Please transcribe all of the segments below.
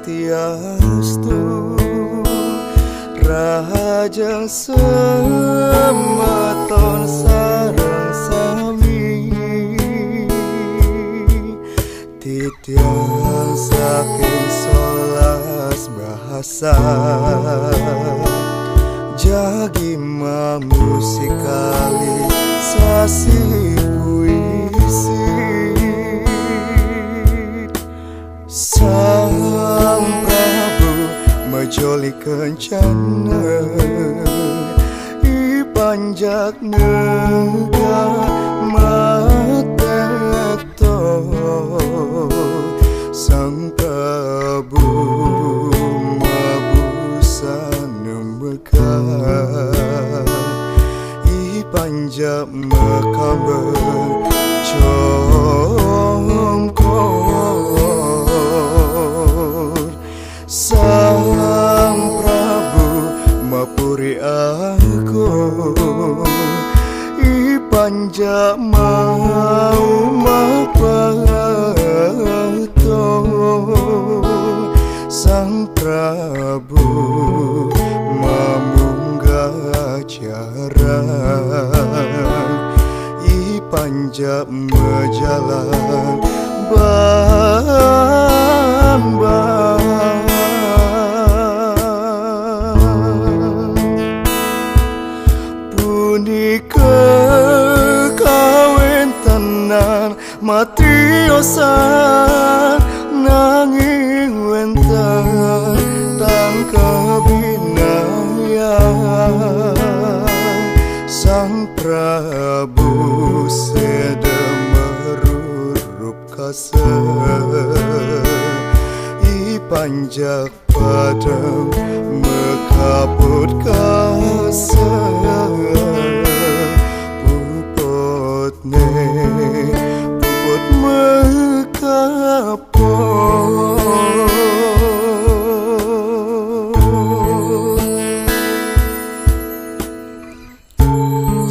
Swastiastu, Rajang semeton sareng sami, titiang saking solas bahasa, jagi musikalisasi puisi. Sang Prabu majoli kencana, i panjak nega mateto. Sang Prabu mabusana mekah, i panjak mekaber congkor. Sang Prabu mapuri aku, i panjak mau mapato. Sang Prabu mamunggah jaran, i panjak mejalan bambang. Punika kawin tenan matiosan, nanging wenten tang kebinayan. Sang Prabu sedemerurup kase, i panjak padang mekaput kase. Puputne puput mekaput.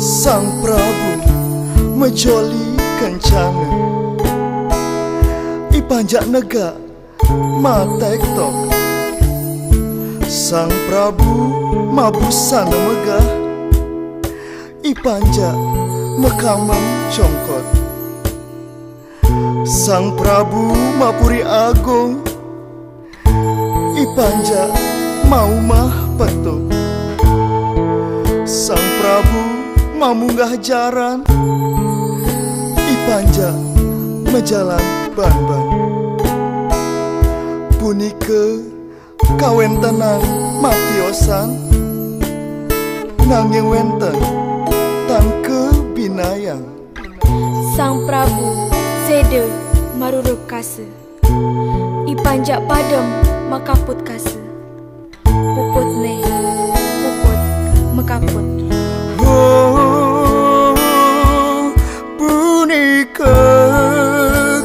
Sang Prabu majoli kencana, i panjak nega matektok. Sang Prabu mabusana megah, i panjak mekamam congkot. Sang Prabu mapuri agung, i panjak mau mah petuk. Sang Prabu mamunggah jaran, i panjak mejalan ban-ban. Punika kawen tenang matiosan, nanging wenten tan kebinayang. Sang Prabu sede marurup kase, i panjak padem makaput kase. Puputne puput mekaput. Oh, punika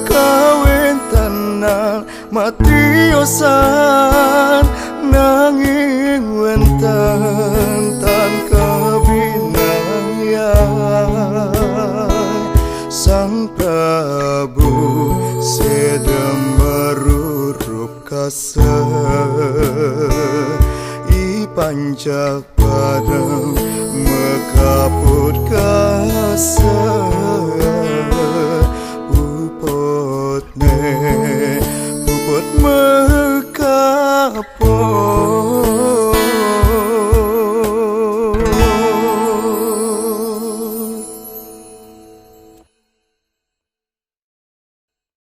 kawin tenan matiosan, nanging wenten tan kebinayan. Sang Prabu sedemerurup kase, i panjak padang mekaput kase.